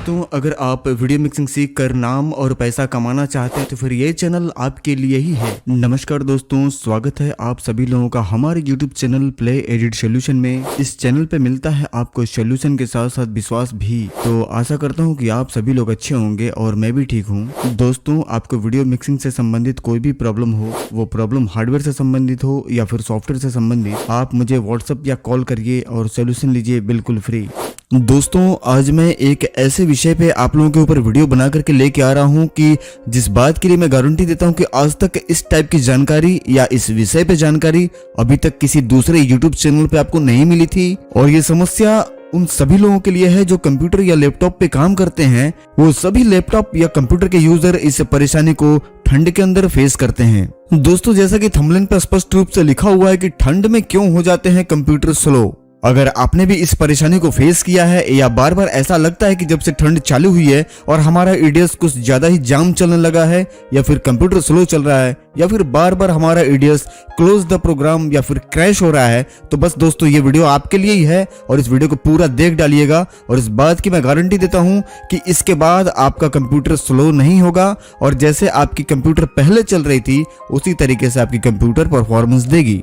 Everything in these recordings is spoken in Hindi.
दोस्तों, अगर आप वीडियो मिक्सिंग सीख कर नाम और पैसा कमाना चाहते हैं तो फिर ये चैनल आपके लिए ही है। नमस्कार दोस्तों, स्वागत है आप सभी लोगों का हमारे YouTube channel play edit solution में। इस चैनल पे मिलता है आपको सोल्यूशन के साथ साथ विश्वास भी। तो आशा करता हूँ कि आप सभी लोग अच्छे होंगे और मैं भी ठीक हूँ। दोस्तों, आपको वीडियो मिक्सिंग से संबंधित कोई भी प्रॉब्लम हो, वो प्रॉब्लम हार्डवेयर से संबंधित हो या फिर सॉफ्टवेयर से संबंधित, आप मुझे व्हाट्सएप या कॉल करिए और सोल्यूशन लीजिए बिल्कुल फ्री। दोस्तों, आज मैं एक ऐसे विषय पे आप लोगों के ऊपर वीडियो बना करके लेके आ रहा हूँ कि जिस बात के लिए मैं गारंटी देता हूँ कि आज तक इस टाइप की जानकारी या इस विषय पे जानकारी अभी तक किसी दूसरे YouTube चैनल पे आपको नहीं मिली थी। और ये समस्या उन सभी लोगों के लिए है जो कंप्यूटर या लैपटॉप पे काम करते हैं। वो सभी लैपटॉप या कंप्यूटर के यूजर इस परेशानी को ठंड के अंदर फेस करते हैं। दोस्तों, जैसा कि थंबनेल पे स्पष्ट रूप से लिखा हुआ है कि ठंड में क्यों हो जाते हैं कंप्यूटर स्लो। अगर आपने भी इस परेशानी को फेस किया है या बार बार ऐसा लगता है कि जब से ठंड चालू हुई है और हमारा ईडीएस कुछ ज्यादा ही जाम चलने लगा है, या फिर कंप्यूटर स्लो चल रहा है, या फिर बार बार हमारा ईडीएस क्लोज द प्रोग्राम या फिर क्रैश हो रहा है, तो बस दोस्तों ये वीडियो आपके लिए ही है और इस वीडियो को पूरा देख डालिएगा। और इस बात की मैं गारंटी देता हूं कि इसके बाद आपका कंप्यूटर स्लो नहीं होगा और जैसे आपकी कंप्यूटर पहले चल रही थी उसी तरीके से आपकी कंप्यूटर परफॉर्मेंस देगी।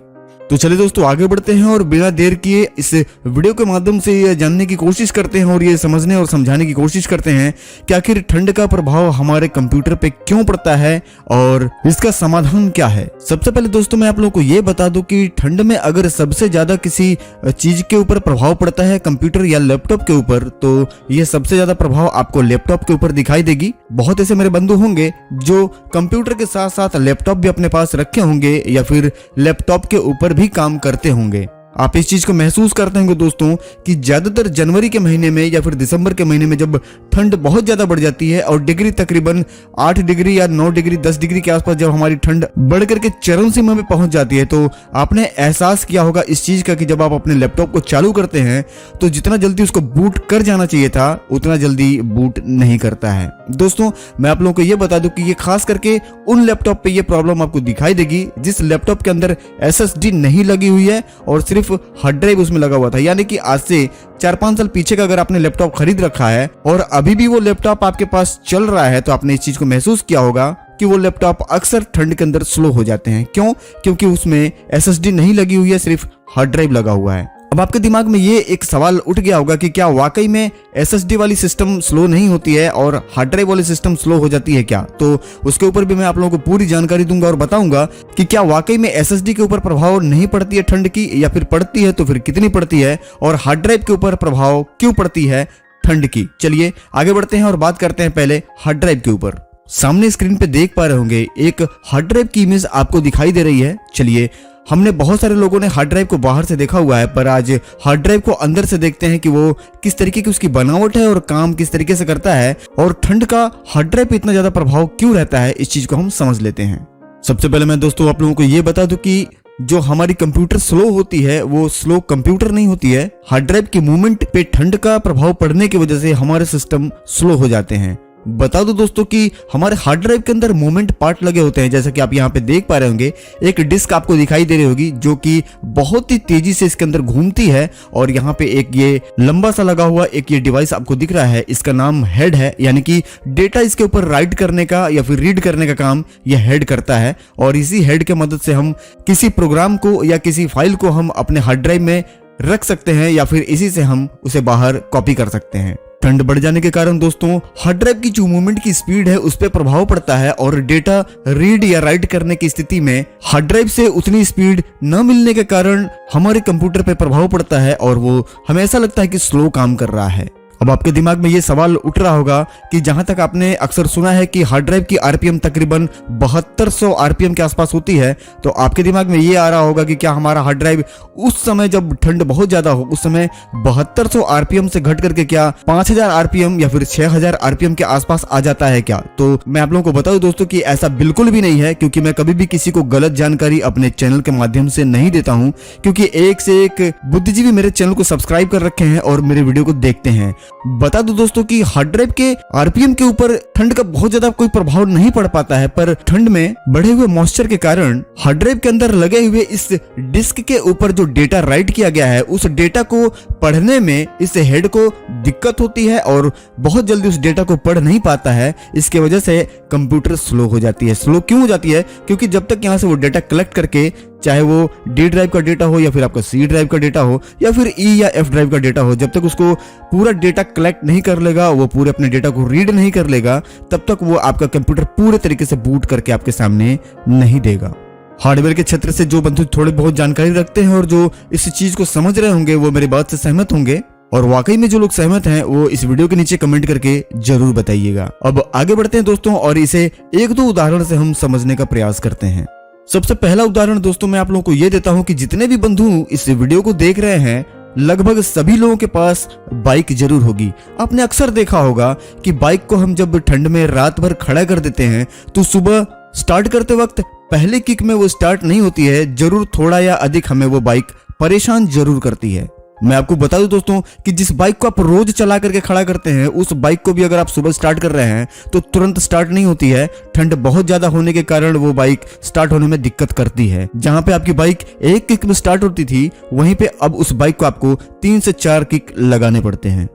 तो चलिए दोस्तों, आगे बढ़ते हैं और बिना देर किए इस वीडियो के माध्यम से ये जानने की कोशिश करते हैं और ये समझने और समझाने की कोशिश करते हैं कि आखिर ठंड का प्रभाव हमारे कंप्यूटर पे क्यों पड़ता है और इसका समाधान क्या है। सबसे पहले दोस्तों, मैं आप लोगों को ये बता दूं कि ठंड में अगर सबसे ज्यादा किसी चीज के ऊपर प्रभाव पड़ता है कंप्यूटर या लैपटॉप के ऊपर, तो ये सबसे ज्यादा प्रभाव आपको लैपटॉप के ऊपर दिखाई देगी। बहुत ऐसे मेरे बंधु होंगे जो कंप्यूटर के साथ साथ लैपटॉप भी अपने पास रखे होंगे या फिर लैपटॉप के ऊपर भी काम करते होंगे। आप इस चीज को महसूस करते होंगे दोस्तों कि ज्यादातर जनवरी के महीने में या फिर दिसंबर के महीने में जब ठंड बहुत ज्यादा बढ़ जाती है और डिग्री तकरीबन 8 डिग्री या 9 डिग्री 10 डिग्री के आसपास जब हमारी ठंड बढ़ करके चरम सीमा में पहुंच जाती है, तो आपने एहसास किया होगा इस चीज का कि जब आप अपने लैपटॉप को चालू करते हैं तो जितना जल्दी उसको बूट कर जाना चाहिए था उतना जल्दी बूट नहीं करता है। दोस्तों, मैं आप लोगों को ये बता दूं कि ये खास करके उन लैपटॉप पे ये प्रॉब्लम आपको दिखाई देगी जिस लैपटॉप के अंदर SSD नहीं लगी हुई है और सिर्फ हार्ड ड्राइव उसमें लगा हुआ था। यानी कि आज से 4-5 साल पीछे का अगर आपने लैपटॉप खरीद रखा है और अभी भी वो लैपटॉप आपके पास चल रहा है, तो आपने इस चीज को महसूस किया होगा कि वो लैपटॉप अक्सर ठंड के अंदर स्लो हो जाते हैं। क्यों? क्योंकि उसमें SSD नहीं लगी हुई है, सिर्फ हार्ड ड्राइव लगा हुआ है। अब आपके दिमाग में ये एक सवाल उठ गया होगा कि क्या वाकई में SSD वाली सिस्टम स्लो नहीं होती है और हार्ड ड्राइव वाली सिस्टम स्लो हो जाती है क्या? तो उसके ऊपर भी मैं आप लोगों को पूरी जानकारी दूंगा और बताऊंगा कि क्या वाकई में SSD के ऊपर प्रभाव नहीं पड़ती है ठंड की, या फिर पड़ती है तो फिर कितनी पड़ती है, और हार्ड ड्राइव के ऊपर प्रभाव क्यों पड़ती है ठंड की। चलिए आगे बढ़ते हैं और बात करते हैं पहले हार्ड ड्राइव के ऊपर। सामने स्क्रीन पे देख पा रहे होंगे एक हार्ड ड्राइव की इमेज आपको दिखाई दे रही है। चलिए, हमने बहुत सारे लोगों ने हार्ड ड्राइव को बाहर से देखा हुआ है, पर आज हार्ड ड्राइव को अंदर से देखते हैं कि वो किस तरीके की उसकी बनावट है और काम किस तरीके से करता है, और ठंड का हार्ड ड्राइव पे इतना ज्यादा प्रभाव क्यों रहता है, इस चीज को हम समझ लेते हैं। सबसे पहले मैं दोस्तों आप लोगों को ये बता दूं कि जो हमारी कंप्यूटर स्लो होती है वो स्लो कंप्यूटर नहीं होती है। हार्ड ड्राइव की मूवमेंट पे ठंड का प्रभाव पड़ने की वजह से हमारे सिस्टम स्लो हो जाते हैं। बता दो दोस्तों कि हमारे हार्ड ड्राइव के अंदर मूवमेंट पार्ट लगे होते हैं, जैसा कि आप यहाँ पे देख पा रहे होंगे। एक डिस्क आपको दिखाई दे रही होगी जो कि बहुत ही तेजी से इसके अंदर घूमती है, और यहाँ पे एक ये लंबा सा लगा हुआ एक ये डिवाइस आपको दिख रहा है, इसका नाम हेड है। यानी कि डेटा इसके ऊपर राइट करने का या फिर रीड करने का काम यह हेड करता है, और इसी हेड के मदद से हम किसी प्रोग्राम को या किसी फाइल को हम अपने हार्ड ड्राइव में रख सकते हैं या फिर इसी से हम उसे बाहर कॉपी कर सकते हैं। ठंड बढ़ जाने के कारण दोस्तों हार्ड ड्राइव की जो मूवमेंट की स्पीड है उस पर प्रभाव पड़ता है, और डेटा रीड या राइट करने की स्थिति में हार्ड ड्राइव से उतनी स्पीड न मिलने के कारण हमारे कंप्यूटर पे प्रभाव पड़ता है और वो हमें ऐसा लगता है कि स्लो काम कर रहा है। अब आपके दिमाग में ये सवाल उठ रहा होगा कि जहां तक आपने अक्सर सुना है कि हार्ड ड्राइव की आरपीएम तकरीबन 7200 आरपीएम के आसपास होती है, तो आपके दिमाग में ये आ रहा होगा कि क्या हमारा हार्ड ड्राइव उस समय जब ठंड बहुत ज्यादा हो उस समय 7200 आरपीएम से घट करके क्या 5000 आरपीएम या फिर 6000 आरपीएम के आसपास आ जाता है क्या? तो मैं आप लोगों को बताऊं दोस्तों कि ऐसा बिल्कुल भी नहीं है, क्योंकि मैं कभी भी किसी को गलत जानकारी अपने चैनल के माध्यम से नहीं देता हूं, क्योंकि एक से एक बुद्धिजीवी मेरे चैनल को सब्सक्राइब कर रखे हैं और मेरे वीडियो को देखते हैं। बता दो दोस्तों कि हार्ड ड्राइव के आरपीएम के ऊपर ठंड का बहुत ज्यादा कोई प्रभाव नहीं पड़ पाता है, पर ठंड में बढ़े हुए मॉइस्चर के कारण हार्ड ड्राइव के अंदर लगे हुए इस डिस्क के ऊपर जो डेटा राइट किया गया है उस डेटा को पढ़ने में इस हेड को दिक्कत होती है और बहुत जल्दी उस डेटा को पढ़ नहीं पाता है। इसके वजह से कंप्यूटर स्लो हो जाती है। स्लो क्यों हो जाती है? क्योंकि जब तक यहाँ से वो डेटा कलेक्ट करके, चाहे वो डी ड्राइव का डेटा हो या फिर आपका सी ड्राइव का डेटा हो या फिर ई या एफ ड्राइव का डेटा हो, जब तक उसको पूरा डेटा कलेक्ट नहीं कर लेगा, वो पूरे अपने डेटा को रीड नहीं कर लेगा, तब तक वो आपका कंप्यूटर पूरे तरीके से बूट करके आपके सामने नहीं देगा। हार्डवेयर के क्षेत्र से जो बंधु थोड़ी बहुत जानकारी रखते हैं और जो इस चीज को समझ रहे होंगे वो मेरी बात से सहमत होंगे, और वाकई में जो लोग सहमत हैं वो इस वीडियो के नीचे कमेंट करके जरूर बताइएगा। अब आगे बढ़ते हैं दोस्तों और इसे एक दो उदाहरण से हम समझने का प्रयास करते हैं। सबसे पहला उदाहरण दोस्तों मैं आप लोगों को ये देता हूं कि जितने भी बंधु इस वीडियो को देख रहे हैं लगभग सभी लोगों के पास बाइक जरूर होगी। आपने अक्सर देखा होगा कि बाइक को हम जब ठंड में रात भर खड़ा कर देते हैं तो सुबह स्टार्ट करते वक्त पहले किक में वो स्टार्ट नहीं होती है, जरूर थोड़ा या अधिक हमें वो बाइक परेशान जरूर करती है। मैं आपको बता दूं दोस्तों कि जिस बाइक को आप रोज चला करके खड़ा करते हैं उस बाइक को भी अगर आप सुबह स्टार्ट कर रहे हैं तो तुरंत स्टार्ट नहीं होती है। ठंड बहुत ज्यादा होने के कारण वो बाइक स्टार्ट होने में दिक्कत करती है। जहां पे आपकी बाइक एक किक में स्टार्ट होती थी वहीं पे अब उस बाइक को आपको 3 से 4 किक लगाने पड़ते हैं।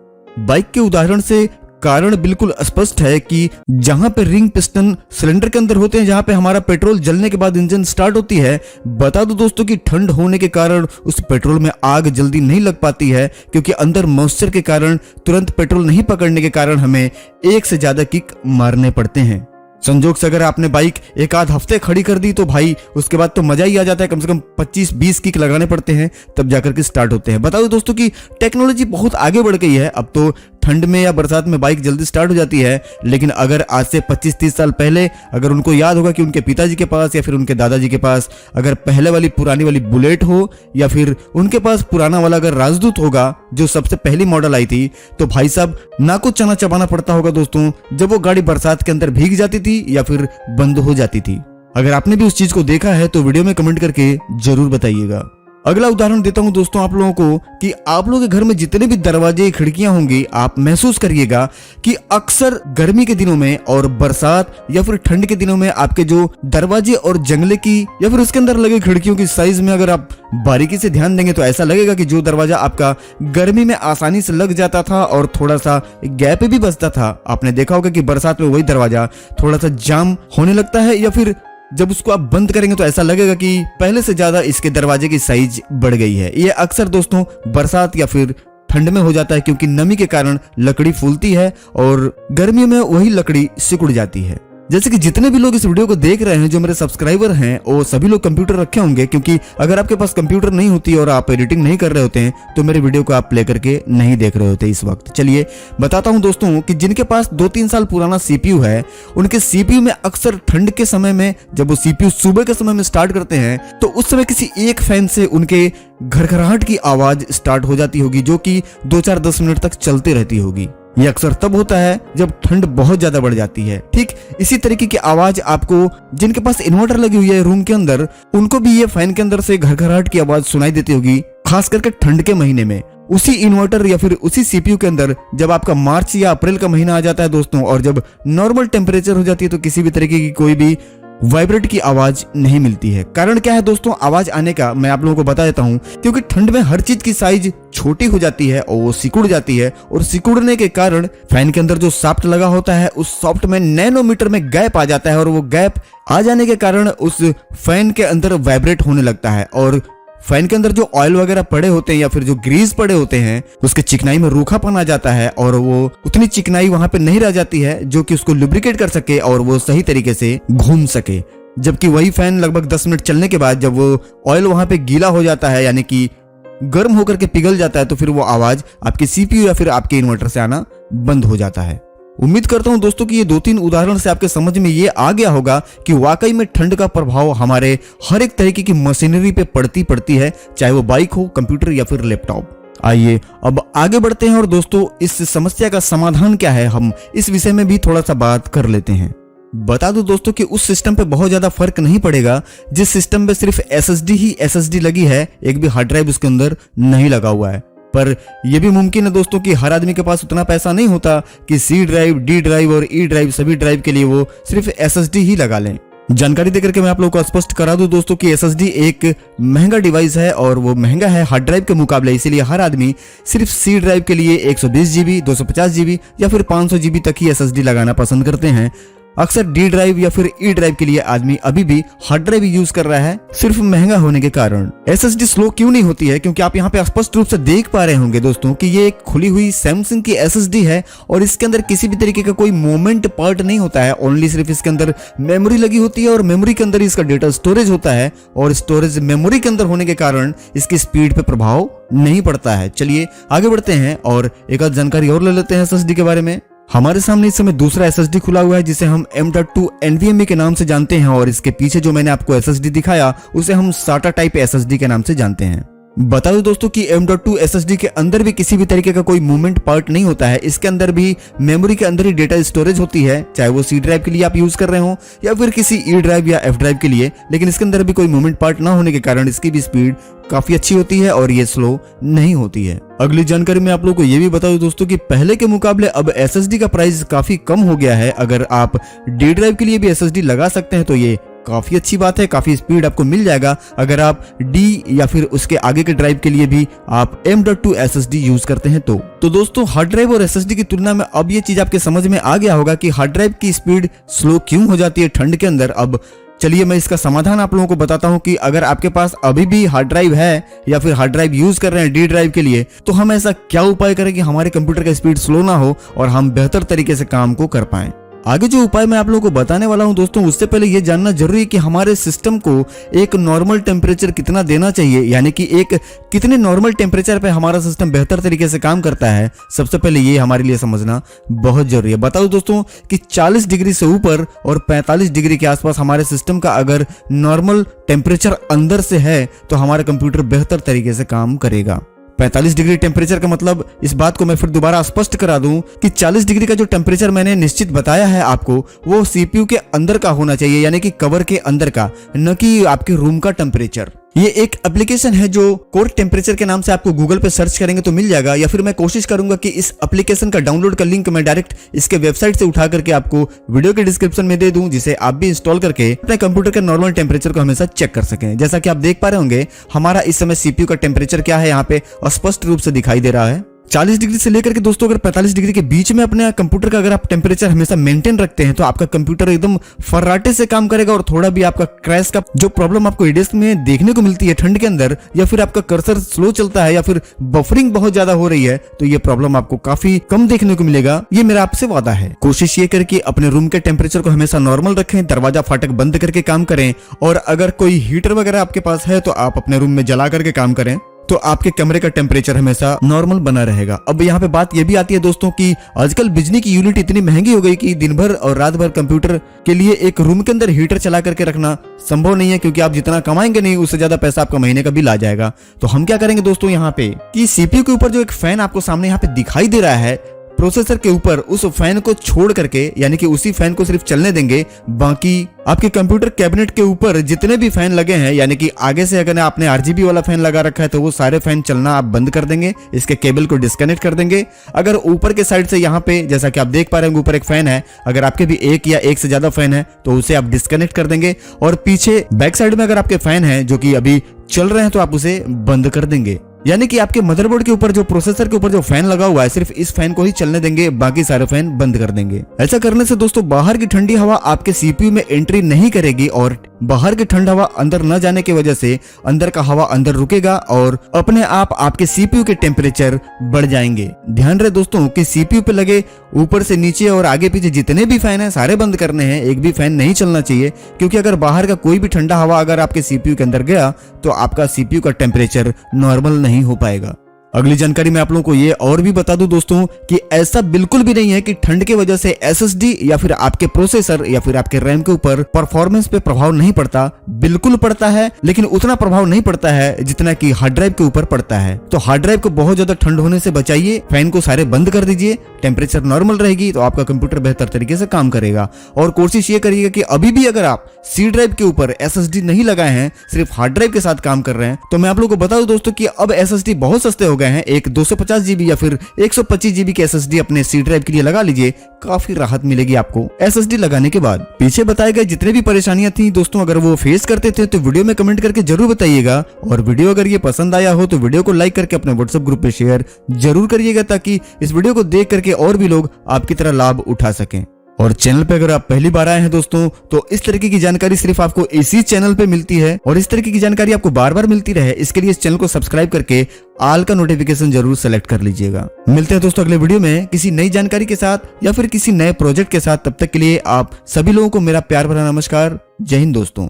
बाइक के उदाहरण से कारण बिल्कुल स्पष्ट है कि जहां पे रिंग पिस्टन सिलेंडर के अंदर होते हैं, जहां पे हमारा पेट्रोल जलने के बाद इंजन स्टार्ट होती है, बता दो दोस्तों कि ठंड होने के कारण उस पेट्रोल में आग जल्दी नहीं लग पाती है, क्योंकि अंदर मॉइस्चर के कारण तुरंत पेट्रोल नहीं पकड़ने के कारण हमें एक से ज्यादा किक मारने पड़ते हैं। संजोग से अगर आपने बाइक एक आध हफ्ते खड़ी कर दी तो भाई उसके बाद तो मजा ही आ जाता है। कम से कम 25-20 किक लगाने पड़ते हैं तब जाकर के स्टार्ट होते हैं। बताओ दोस्तों कि टेक्नोलॉजी बहुत आगे बढ़ गई है। अब तो ठंड में या बरसात में बाइक जल्दी स्टार्ट हो जाती है, लेकिन अगर आज से 25-30 साल पहले अगर उनको याद होगा कि उनके पिताजी के पास या फिर उनके दादाजी के पास अगर पहले वाली पुरानी वाली बुलेट हो या फिर उनके पास पुराना वाला अगर राजदूत होगा जो सबसे पहली मॉडल आई थी, तो भाई साहब ना कुछ चना चबाना पड़ता होगा दोस्तों जब वो गाड़ी बरसात के अंदर भीग जाती थी या फिर बंद हो जाती थी। अगर आपने भी उस चीज को देखा है तो वीडियो में कमेंट करके जरूर बताइएगा। अगला उदाहरण देता हूं दोस्तों आप लोगों को कि आप लोगों के घर में जितने भी दरवाजे खिड़कियां होंगी, आप महसूस करिएगा कि अक्सर गर्मी के दिनों में और बरसात या फिर ठंड के दिनों में आपके जो दरवाजे और जंगले की या फिर उसके अंदर लगे खिड़कियों की साइज में अगर आप बारीकी से ध्यान देंगे तो ऐसा लगेगा कि जो दरवाजा आपका गर्मी में आसानी से लग जाता था और थोड़ा सा गैप भी बचता था, आपने देखा होगा कि बरसात में वही दरवाजा थोड़ा सा जाम होने लगता है या फिर जब उसको आप बंद करेंगे तो ऐसा लगेगा कि पहले से ज्यादा इसके दरवाजे की साइज बढ़ गई है। ये अक्सर दोस्तों बरसात या फिर ठंड में हो जाता है, क्योंकि नमी के कारण लकड़ी फूलती है और गर्मियों में वही लकड़ी सिकुड़ जाती है। जैसे कि जितने भी लोग इस वीडियो को देख रहे हैं जो मेरे सब्सक्राइबर हैं वो सभी लोग कंप्यूटर रखे होंगे, क्योंकि अगर आपके पास कंप्यूटर नहीं होती और आप एडिटिंग नहीं कर रहे होते हैं तो मेरे वीडियो को आप प्ले करके नहीं देख रहे होते इस वक्त। चलिए बताता हूं दोस्तों कि जिनके पास 2-3 साल पुराना सीपीयू है, उनके सीपीयू में अक्सर ठंड के समय में जब वो सीपीयू सुबह के समय में स्टार्ट करते हैं तो उस समय किसी एक फैन से उनके घरघराहट की आवाज स्टार्ट हो जाती होगी, जो कि 2-4-10 मिनट तक चलती रहती होगी। ये अक्सर तब होता है जब ठंड बहुत ज्यादा बढ़ जाती है। ठीक इसी तरीके की आवाज आपको जिनके पास इन्वर्टर लगी हुई है रूम के अंदर, उनको भी ये फैन के अंदर से घरघराहट की आवाज सुनाई देती होगी, खास करके ठंड के महीने में। उसी इन्वर्टर या फिर उसी सीपीयू के अंदर जब आपका मार्च या अप्रैल का महीना आ जाता है दोस्तों, और जब नॉर्मल टेम्परेचर हो जाती है तो किसी भी तरीके की कोई भी वाइब्रेट की आवाज नहीं मिलती है। कारण क्या है दोस्तों आवाज आने का, मैं आप लोगों को बता देता हूं। क्योंकि ठंड में हर चीज की साइज छोटी हो जाती है और वो सिकुड़ जाती है, और सिकुड़ने के कारण फैन के अंदर जो सॉफ्ट लगा होता है उस सॉफ्ट में नैनोमीटर में गैप आ जाता है, और वो गैप आ जाने के कारण उस फैन के अंदर वाइब्रेट होने लगता है, और फैन के अंदर जो ऑयल वगैरह पड़े होते हैं या फिर जो ग्रीस पड़े होते हैं उसके चिकनाई में रूखापन आ जाता है, और वो उतनी चिकनाई वहां पे नहीं रह जाती है जो कि उसको लुब्रिकेट कर सके और वो सही तरीके से घूम सके। जबकि वही फैन लगभग 10 मिनट चलने के बाद जब वो ऑयल वहां पे गीला हो जाता है, यानी कि गर्म होकर के पिघल जाता है, तो फिर वो आवाज आपके सीपीयू या फिर आपके इन्वर्टर से आना बंद हो जाता है। उम्मीद करता हूं दोस्तों कि ये 2-3 उदाहरण से आपके समझ में ये आ गया होगा कि वाकई में ठंड का प्रभाव हमारे हर एक तरीके की मशीनरी पे पड़ती है, चाहे वो बाइक हो, कंप्यूटर या फिर लैपटॉप। आइए अब आगे बढ़ते हैं और दोस्तों इस समस्या का समाधान क्या है, हम इस विषय में भी थोड़ा सा बात कर लेते हैं। बता दो दोस्तों कि उस सिस्टम पे बहुत ज्यादा फर्क नहीं पड़ेगा जिस सिस्टम पे सिर्फ एसएसडी ही एसएसडी लगी है, एक भी हार्ड ड्राइव उसके अंदर नहीं लगा हुआ है। पर यह भी मुमकिन है दोस्तों कि हर आदमी के पास उतना पैसा नहीं होता कि सी ड्राइव, डी ड्राइव और ई ड्राइव सभी ड्राइव के लिए वो सिर्फ SSD ही लगा लें। जानकारी देकर के मैं आप लोगों को स्पष्ट करा दूं दोस्तों कि SSD एक महंगा डिवाइस है और वो महंगा है हार्ड ड्राइव के मुकाबले, इसीलिए हर आदमी सिर्फ सी ड्राइव के लिए 120 GB, 250 GB या फिर 500 GB तक ही SSD लगाना पसंद करते हैं। अक्सर डी ड्राइव या फिर ई ड्राइव के लिए आदमी अभी भी हार्ड ड्राइव यूज कर रहा है, सिर्फ महंगा होने के कारण। SSD स्लो क्यों नहीं होती है? क्योंकि आप यहाँ पे स्पष्ट रूप से देख पा रहे होंगे दोस्तों कि ये एक खुली हुई सैमसंग की SSD है और इसके अंदर किसी भी तरीके का कोई मूवमेंट पार्ट नहीं होता है। ओनली सिर्फ इसके अंदर मेमोरी लगी होती है और मेमोरी के अंदर इसका डेटा स्टोरेज होता है और स्टोरेज मेमोरी के अंदर होने के कारण इसकी स्पीड पे प्रभाव नहीं पड़ता है। चलिए आगे बढ़ते हैं और एक आध जानकारी और ले लेते हैं SSD के बारे में। हमारे सामने इस समय दूसरा SSD खुला हुआ है जिसे हम M.2 NVMe के नाम से जानते हैं और इसके पीछे जो मैंने आपको SSD दिखाया उसे हम SATA टाइप SSD के नाम से जानते हैं। बता दो दोस्तों कि M.2 SSD के अंदर भी किसी भी तरीके का कोई मूवमेंट पार्ट नहीं होता है। इसके अंदर भी मेमोरी के अंदर ही डेटा स्टोरेज होती है, चाहे वो सी ड्राइव के लिए आप यूज कर रहे हो या फिर किसी ई ड्राइव या एफ ड्राइव के लिए, लेकिन इसके अंदर भी कोई मूवमेंट पार्ट ना होने के कारण इसकी भी स्पीड काफी अच्छी होती है और ये स्लो नहीं होती है। अगली जानकारी में आप लोगों को ये भी बता दूं दोस्तों कि पहले के मुकाबले अब SSD का प्राइस काफी कम हो गया है। अगर आप डी ड्राइव के लिए भी SSD लगा सकते हैं तो ये काफी अच्छी बात है, काफी स्पीड आपको मिल जाएगा। अगर आप डी या फिर उसके आगे के ड्राइव के लिए भी आप M.2 SSD यूज करते हैं तो दोस्तों हार्ड ड्राइव और SSD की तुलना में अब ये चीज आपके समझ में आ गया होगा कि हार्ड ड्राइव की स्पीड स्लो क्यों हो जाती है ठंड के अंदर। अब चलिए मैं इसका समाधान आप लोगों को बताता हूं कि अगर आपके पास अभी भी हार्ड ड्राइव है या फिर हार्ड ड्राइव यूज कर रहे हैं डी ड्राइव के लिए, तो हम ऐसा क्या उपाय करें कि हमारे कंप्यूटर का स्पीड स्लो ना हो और हम बेहतर तरीके से काम को कर पाएं। आगे जो उपाय मैं आप लोगों को बताने वाला हूं दोस्तों, उससे पहले ये जानना जरूरी है कि हमारे सिस्टम को एक नॉर्मल टेम्परेचर कितना देना चाहिए, यानी कि एक कितने नॉर्मल टेम्परेचर पे हमारा सिस्टम बेहतर तरीके से काम करता है। सबसे पहले ये हमारे लिए समझना बहुत जरूरी है। बताओ दोस्तों कि 40 डिग्री से ऊपर और 45 डिग्री के आसपास हमारे सिस्टम का अगर नॉर्मल टेम्परेचर अंदर से है तो हमारा कंप्यूटर बेहतर तरीके से काम करेगा। 45 डिग्री टेम्परेचर का मतलब, इस बात को मैं फिर दोबारा स्पष्ट करा दूं कि 40 डिग्री का जो टेम्परेचर मैंने निश्चित बताया है आपको, वो CPU के अंदर का होना चाहिए, यानी कि कवर के अंदर का, न कि आपके रूम का टेम्परेचर। ये एक एप्लीकेशन है जो कोर टेम्परेचर के नाम से आपको गूगल पे सर्च करेंगे तो मिल जाएगा, या फिर मैं कोशिश करूंगा कि इस एप्लीकेशन का डाउनलोड का लिंक मैं डायरेक्ट इसके वेबसाइट से उठा करके आपको वीडियो के डिस्क्रिप्शन में दे दूं, जिसे आप भी इंस्टॉल करके अपने कंप्यूटर के नॉर्मल टेम्परेचर को हमेशा चेक कर सकें। जैसा कि आप देख पा रहे होंगे हमारा इस समय CPU का टेम्परेचर क्या है यहाँ पे स्पष्ट रूप से दिखाई दे रहा है। 40 डिग्री से लेकर के दोस्तों अगर 45 डिग्री के बीच में अपने कंप्यूटर का अगर आप टेम्परेचर हमेशा मेंटेन रखते हैं तो आपका कंप्यूटर एकदम फर्राटे से काम करेगा और थोड़ा भी आपका क्रैश का जो प्रॉब्लम आपको एडेस्क में देखने को मिलती है ठंड के अंदर, या फिर आपका कर्सर स्लो चलता है या फिर बफरिंग बहुत ज्यादा हो रही है, तो ये प्रॉब्लम आपको काफी कम देखने को मिलेगा। ये मेरा आपसे वादा है। कोशिश ये करके अपने रूम के टेम्परेचर को हमेशा नॉर्मल रखें, दरवाजा फाटक बंद करके काम करें, और अगर कोई हीटर वगैरह आपके पास है तो आप अपने रूम में जला करके काम करें, तो आपके कमरे का टेम्परेचर हमेशा नॉर्मल बना रहेगा। अब यहाँ पे बात ये भी आती है दोस्तों कि आजकल बिजली की यूनिट इतनी महंगी हो गई कि दिन भर और रात भर कंप्यूटर के लिए एक रूम के अंदर हीटर चला करके रखना संभव नहीं है, क्योंकि आप जितना कमाएंगे नहीं उससे ज्यादा पैसा आपका महीने का बिल आ जाएगा। तो हम क्या करेंगे दोस्तों यहाँ पे कि CPU के ऊपर जो एक फैन आपको सामने यहाँ पे दिखाई दे रहा है, प्रोसेसर के ऊपर उस फैन को छोड़ करके, यानी कि उसी फैन को सिर्फ चलने देंगे, बाकी आपके कंप्यूटर कैबिनेट के ऊपर जितने भी फैन लगे हैं, यानी कि आगे से अगर आपने RGB वाला फैन लगा रखा है तो वो सारे फैन चलना आप बंद कर देंगे, इसके केबल को डिस्कनेक्ट कर देंगे। अगर ऊपर के साइड से यहाँ पे जैसा कि आप देख पा रहे हैं ऊपर एक फैन है, अगर आपके भी एक या एक से ज्यादा फैन है तो उसे आप डिस्कनेक्ट कर देंगे, और पीछे बैक साइड में अगर आपके फैन है जो कि अभी चल रहे हैं तो आप उसे बंद कर देंगे। यानी कि आपके मदरबोर्ड के ऊपर जो प्रोसेसर के ऊपर जो फैन लगा हुआ है सिर्फ इस फैन को ही चलने देंगे, बाकी सारे फैन बंद कर देंगे। ऐसा करने से दोस्तों बाहर की ठंडी हवा आपके CPU में एंट्री नहीं करेगी और बाहर की ठंड हवा अंदर न जाने की वजह से अंदर का हवा अंदर रुकेगा और अपने आप आपके CPU के टेम्परेचर बढ़ जाएंगे। ध्यान रहे दोस्तों कि CPU पे लगे ऊपर से नीचे और आगे पीछे जितने भी फैन है सारे बंद करने हैं, एक भी फैन नहीं चलना चाहिए, क्योंकि अगर बाहर का कोई भी ठंडा हवा अगर आपके CPU के अंदर गया तो आपका CPU का टेम्परेचर नॉर्मल नहीं हो पाएगा। अगली जानकारी में आप लोगों को ये और भी बता दूं दोस्तों कि ऐसा बिल्कुल भी नहीं है कि ठंड की वजह से SSD या फिर आपके प्रोसेसर या फिर आपके रैम के ऊपर परफॉर्मेंस पे प्रभाव नहीं पड़ता। बिल्कुल पड़ता है, लेकिन उतना प्रभाव नहीं पड़ता है जितना कि हार्ड ड्राइव के ऊपर पड़ता है। तो हार्ड ड्राइव को बहुत ज्यादा ठंड होने से बचाइए, फैन को सारे बंद कर दीजिए, टेम्परेचर नॉर्मल रहेगी तो आपका कंप्यूटर बेहतर तरीके से काम करेगा। और कोशिश ये करिएगा कि अभी भी अगर आप सी ड्राइव के ऊपर SSD नहीं लगाए हैं, सिर्फ हार्ड ड्राइव के साथ काम कर रहे हैं, तो मैं आप लोगों को बता दूं दोस्तों कि अब SSD बहुत सस्ते हो गए हैं, एक 250 GB या फिर 125 GB की SSD अपने C ड्राइव के लिए लगा लीजिए, काफी राहत मिलेगी आपको SSD लगाने के बाद। पीछे बताए गए जितने भी परेशानियां थी दोस्तों, अगर वो फेस करते थे तो वीडियो में कमेंट करके जरूर बताइएगा, और वीडियो अगर ये पसंद आया हो तो वीडियो को लाइक करके अपने WhatsApp ग्रुप पे शेयर जरूर करिएगा, ताकि इस वीडियो को देख करके और भी लोग आपकी तरह लाभ उठा सकें। और चैनल पे अगर आप पहली बार आए हैं दोस्तों, तो इस तरीके की जानकारी सिर्फ आपको इसी चैनल पे मिलती है, और इस तरीके की जानकारी आपको बार बार मिलती रहे इसके लिए इस चैनल को सब्सक्राइब करके ऑल का नोटिफिकेशन जरूर सेलेक्ट कर लीजिएगा। मिलते हैं दोस्तों अगले वीडियो में किसी नई जानकारी के साथ या फिर किसी नए प्रोजेक्ट के साथ। तब तक के लिए आप सभी लोगों को मेरा प्यार भरा नमस्कार। जय हिंद दोस्तों।